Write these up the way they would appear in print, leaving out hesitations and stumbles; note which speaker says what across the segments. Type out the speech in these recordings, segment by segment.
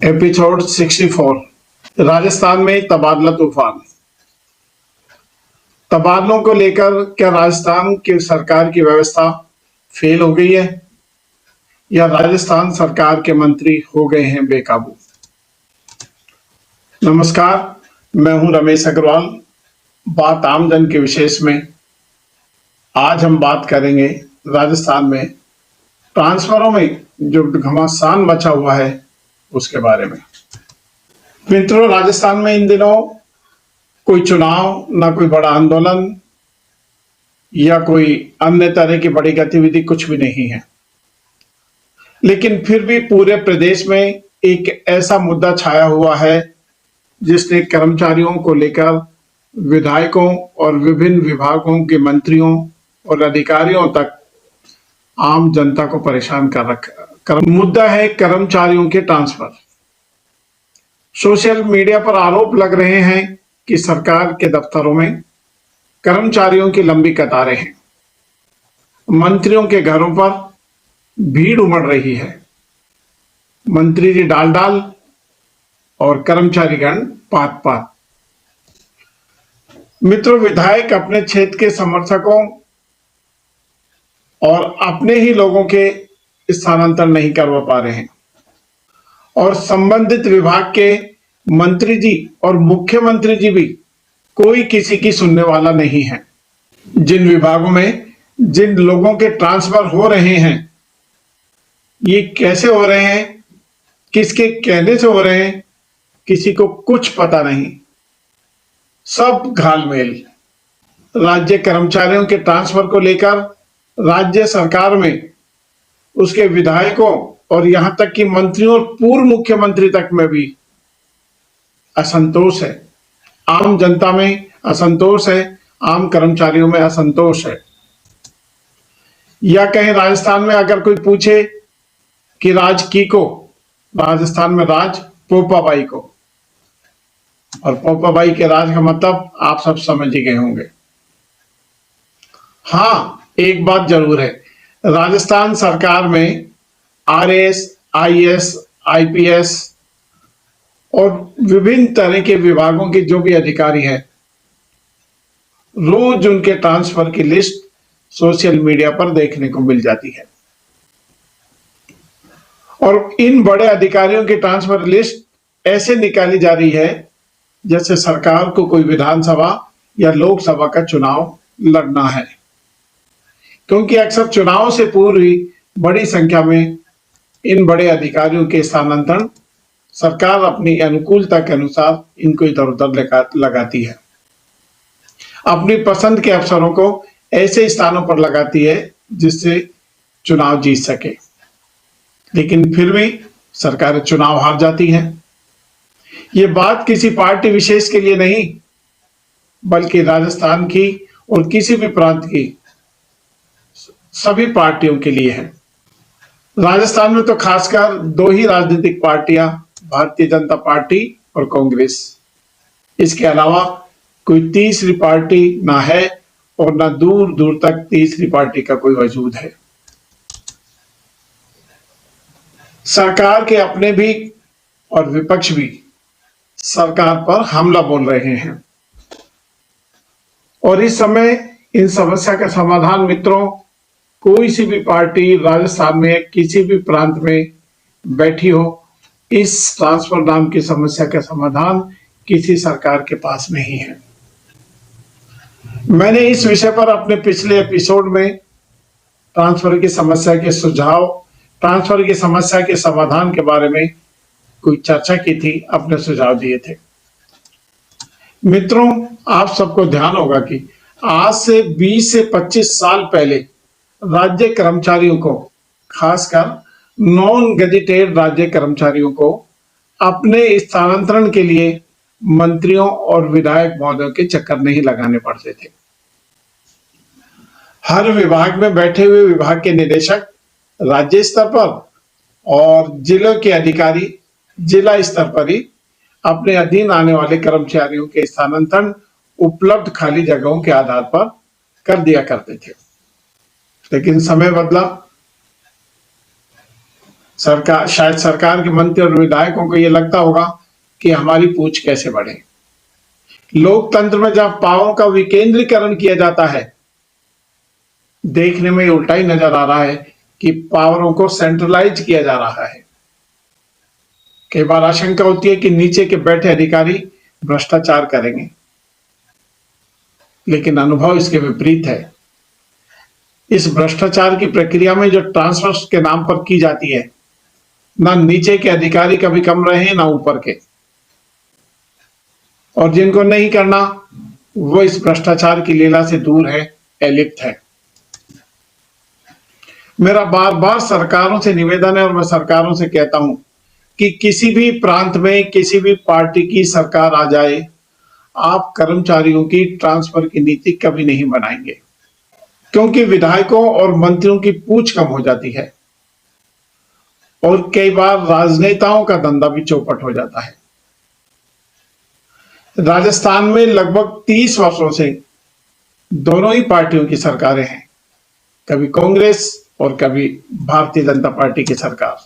Speaker 1: Episode 64। Rajasthan में तबादला तूफान। तबादलों को लेकर क्या राजस्थान की सरकार की व्यवस्था फेल हो गई है या राजस्थान सरकार के मंत्री हो गए हैं बेकाबू? नमस्कार, मैं हूं रमेश अग्रवाल। बात आमजन के विशेष में आज हम बात करेंगे राजस्थान में ट्रांसफरों में जो घमासान मचा हुआ है उसके बारे में। मित्रों, राजस्थान में इन दिनों कोई चुनाव, ना कोई बड़ा आंदोलन या कोई अन्य तरह की बड़ी गतिविधि कुछ भी नहीं है, लेकिन फिर भी पूरे प्रदेश में एक ऐसा मुद्दा छाया हुआ है जिसने कर्मचारियों को लेकर विधायकों और विभिन्न विभागों के मंत्रियों और अधिकारियों तक आम जनता को परेशान कर रखा। मुद्दा है कर्मचारियों के ट्रांसफर। सोशल मीडिया पर आरोप लग रहे हैं कि सरकार के दफ्तरों में कर्मचारियों की लंबी कतारें हैं, मंत्रियों के घरों पर भीड़ उमड़ रही है, मंत्री जी डाल डाल और कर्मचारीगण पात पात। मित्रों, विधायक अपने क्षेत्र के समर्थकों और अपने ही लोगों के स्थानांतरण नहीं करवा पा रहे हैं और संबंधित विभाग के मंत्री जी और मुख्यमंत्री जी भी कोई किसी की सुनने वाला नहीं है। जिन विभागों में जिन लोगों के ट्रांसफर हो रहे हैं, ये कैसे हो रहे हैं, किसके कहने से हो रहे हैं, किसी को कुछ पता नहीं। सब घालमेल। राज्य कर्मचारियों के ट्रांसफर को लेकर राज्य सरकार में उसके विधायकों और यहां तक कि मंत्रियों और पूर्व मुख्यमंत्री तक में भी असंतोष है। आम जनता में असंतोष है, आम कर्मचारियों में असंतोष है। या कहीं राजस्थान में अगर कोई पूछे कि राज की को, राजस्थान में राज पोपाबाई को, और पोपाबाई के राज का मतलब आप सब समझ ही गए होंगे। हाँ, एक बात जरूर है, राजस्थान सरकार में आरएस, आईएएस, आईपीएस और विभिन्न तरह के विभागों के जो भी अधिकारी हैं, रोज उनके ट्रांसफर की लिस्ट सोशल मीडिया पर देखने को मिल जाती है और इन बड़े अधिकारियों की ट्रांसफर लिस्ट ऐसे निकाली जा रही है जैसे सरकार को कोई विधानसभा या लोकसभा का चुनाव लड़ना है, क्योंकि अक्सर चुनाव से पूर्व ही बड़ी संख्या में इन बड़े अधिकारियों के स्थानांतरण सरकार अपनी अनुकूलता के अनुसार इनको इधर उधर लगाती है। अपनी पसंद के अफसरों को ऐसे स्थानों पर लगाती है जिससे चुनाव जीत सके, लेकिन फिर भी सरकारें चुनाव हार जाती हैं। ये बात किसी पार्टी विशेष के लिए नहीं, बल्कि राजस्थान की और किसी भी प्रांत की सभी पार्टियों के लिए है। राजस्थान में तो खासकर दो ही राजनीतिक पार्टियां, भारतीय जनता पार्टी और कांग्रेस। इसके अलावा कोई तीसरी पार्टी ना है और ना दूर दूर तक तीसरी पार्टी का कोई वजूद है। सरकार के अपने भी और विपक्ष भी सरकार पर हमला बोल रहे हैं और इस समय इन समस्या का समाधान मित्रों, कोई सी भी पार्टी राजस्थान में किसी भी प्रांत में बैठी हो, इस ट्रांसफर नाम की समस्या का समाधान किसी सरकार के पास नहीं है। मैंने इस विषय पर अपने पिछले एपिसोड में ट्रांसफर की समस्या के सुझाव, ट्रांसफर की समस्या के समाधान के बारे में कोई चर्चा की थी, अपने सुझाव दिए थे। मित्रों, आप सबको ध्यान होगा कि आज से 20 से 25 साल पहले राज्य कर्मचारियों को, खासकर नॉन गजेटेड राज्य कर्मचारियों को अपने स्थानांतरण के लिए मंत्रियों और विधायक महोदयों के चक्कर नहीं लगाने पड़ते थे। हर विभाग में बैठे हुए विभाग के निदेशक राज्य स्तर पर और जिलों के अधिकारी जिला स्तर पर ही अपने अधीन आने वाले कर्मचारियों के स्थानांतरण उपलब्ध खाली जगहों के आधार पर कर दिया करते थे। लेकिन समय बदला, सरकार, शायद सरकार के मंत्री और विधायकों को यह लगता होगा कि हमारी पूंछ कैसे बढ़े। लोकतंत्र में जब पावरों का विकेंद्रीकरण किया जाता है, देखने में उल्टा ही नजर आ रहा है कि पावरों को सेंट्रलाइज किया जा रहा है। कई बार आशंका होती है कि नीचे के बैठे अधिकारी भ्रष्टाचार करेंगे, लेकिन अनुभव इसके विपरीत है। इस भ्रष्टाचार की प्रक्रिया में जो ट्रांसफर्स के नाम पर की जाती है, ना नीचे के अधिकारी कभी कम रहे ना ऊपर के, और जिनको नहीं करना वो इस भ्रष्टाचार की लीला से दूर है, अलिप्त है। मेरा बार बार सरकारों से निवेदन है और मैं सरकारों से कहता हूं कि किसी भी प्रांत में किसी भी पार्टी की सरकार आ जाए, आप कर्मचारियों की ट्रांसफर की नीति कभी नहीं बनाएंगे, क्योंकि विधायकों और मंत्रियों की पूंछ कम हो जाती है और कई बार राजनेताओं का धंधा भी चौपट हो जाता है। राजस्थान में लगभग 30 वर्षों से दोनों ही पार्टियों की सरकारें हैं, कभी कांग्रेस और कभी भारतीय जनता पार्टी की सरकार।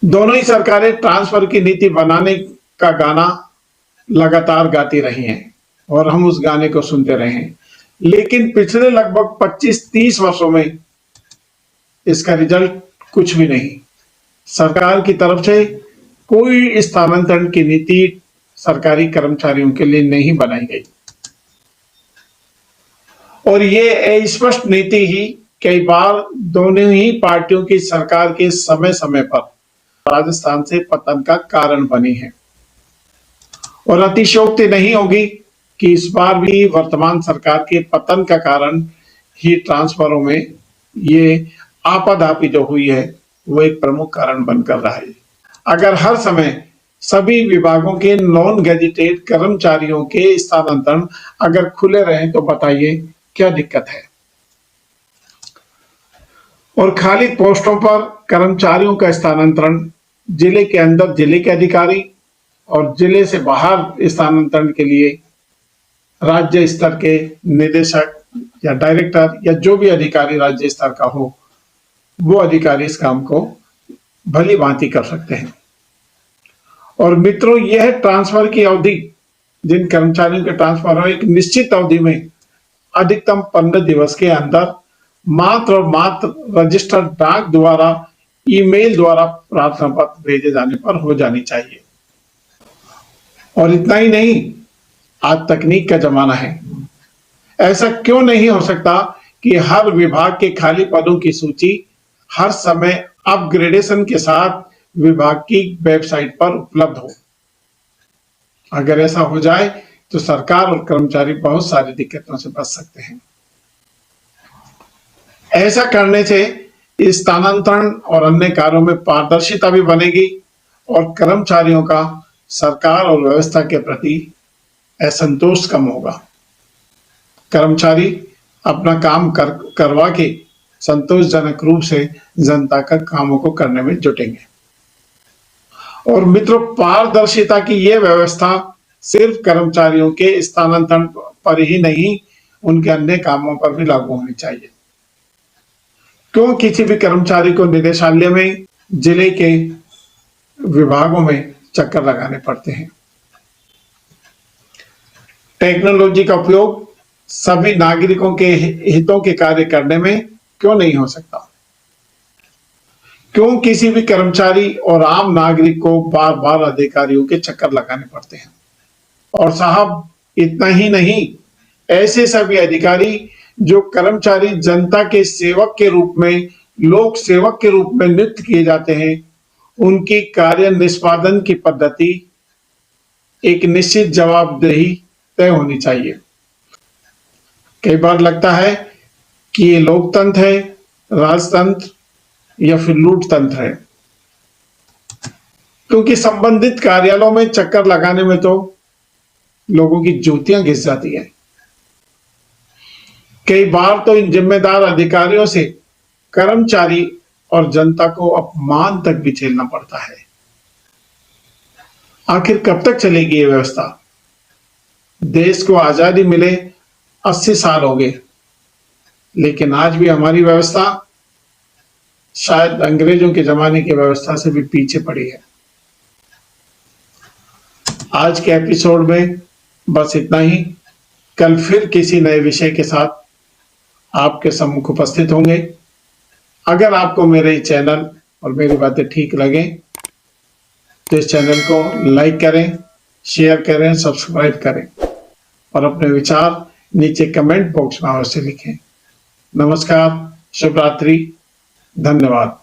Speaker 1: दोनों ही सरकारें ट्रांसफर की नीति बनाने का गाना लगातार गाती रही हैं और हम उस गाने को सुनते रहे हैं, लेकिन पिछले लगभग 25-30 वर्षों में इसका रिजल्ट कुछ भी नहीं। सरकार की तरफ से कोई स्थानांतरण की नीति सरकारी कर्मचारियों के लिए नहीं बनाई गई और ये स्पष्ट नीति ही कई बार दोनों ही पार्टियों की सरकार के समय समय पर राजस्थान से पतन का कारण बनी है। और अतिशयोक्ति नहीं होगी कि इस बार भी वर्तमान सरकार के पतन का कारण ही ट्रांसफरों में ये आपाधापी जो हुई है वो एक प्रमुख कारण बनकर रहा है। अगर हर समय सभी विभागों के नॉन गैजेटेड कर्मचारियों के स्थानांतरण अगर खुले रहें तो बताइए क्या दिक्कत है। और खाली पोस्टों पर कर्मचारियों का स्थानांतरण जिले के अंदर जिले के अधिकारी और जिले से बाहर स्थानांतरण के लिए राज्य स्तर के निदेशक या डायरेक्टर या जो भी अधिकारी राज्य स्तर का हो, वो अधिकारी इस काम को भली भांति कर सकते हैं। और मित्रों, यह ट्रांसफर की अवधि, जिन कर्मचारियों के ट्रांसफर हो, एक निश्चित अवधि में अधिकतम 15 दिवस के अंदर मात्र और मात्र रजिस्टर्ड डाक द्वारा, ईमेल द्वारा प्रार्थना पत्र भेजे जाने पर हो जानी चाहिए। और इतना ही नहीं, आज तकनीक का जमाना है। ऐसा क्यों नहीं हो सकता कि हर विभाग के खाली पदों की सूची हर समय अपग्रेडेशन के साथ विभाग की वेबसाइट पर उपलब्ध हो। अगर ऐसा हो जाए तो सरकार और कर्मचारी बहुत सारी दिक्कतों से बच सकते हैं। ऐसा करने से स्थानांतरण और अन्य कार्यों में पारदर्शिता भी बनेगी और कर्मचारियों का सरकार और व्यवस्था के प्रति असंतोष कम होगा। कर्मचारी अपना काम करवा के संतोषजनक रूप से जनता का कामों को करने में जुटेंगे। और मित्रों, पारदर्शिता की यह व्यवस्था सिर्फ कर्मचारियों के स्थानांतरण पर ही नहीं, उनके अन्य कामों पर भी लागू होनी चाहिए। क्यों किसी भी कर्मचारी को निदेशालय में, जिले के विभागों में चक्कर लगाने पड़ते हैं? टेक्नोलॉजी का उपयोग सभी नागरिकों के हितों के कार्य करने में क्यों नहीं हो सकता? क्यों किसी भी कर्मचारी और आम नागरिक को बार बार अधिकारियों के चक्कर लगाने पड़ते हैं? और साहब, इतना ही नहीं, ऐसे सभी अधिकारी जो कर्मचारी जनता के सेवक के रूप में, लोक सेवक के रूप में नियुक्त किए जाते हैं, उनकी कार्य निष्पादन की पद्धति, एक निश्चित जवाबदेही तय होनी चाहिए। कई बार लगता है कि ये लोकतंत्र है, राजतंत्र या फिर लूटतंत्र है, क्योंकि संबंधित कार्यालयों में चक्कर लगाने में तो लोगों की जूतियां घिस जाती हैं। कई बार तो इन जिम्मेदार अधिकारियों से कर्मचारी और जनता को अपमान तक भी झेलना पड़ता है। आखिर कब तक चलेगी ये व्यवस्था? देश को आजादी मिले 80 साल हो गए, लेकिन आज भी हमारी व्यवस्था शायद अंग्रेजों के जमाने की व्यवस्था से भी पीछे पड़ी है। आज के एपिसोड में बस इतना ही। कल फिर किसी नए विषय के साथ आपके सम्मुख उपस्थित होंगे। अगर आपको मेरे चैनल और मेरी बातें ठीक लगे तो इस चैनल को लाइक करें, शेयर करें, सब्सक्राइब करें और अपने विचार नीचे कमेंट बॉक्स में अवश्य लिखें। नमस्कार, शुभ रात्रि, धन्यवाद।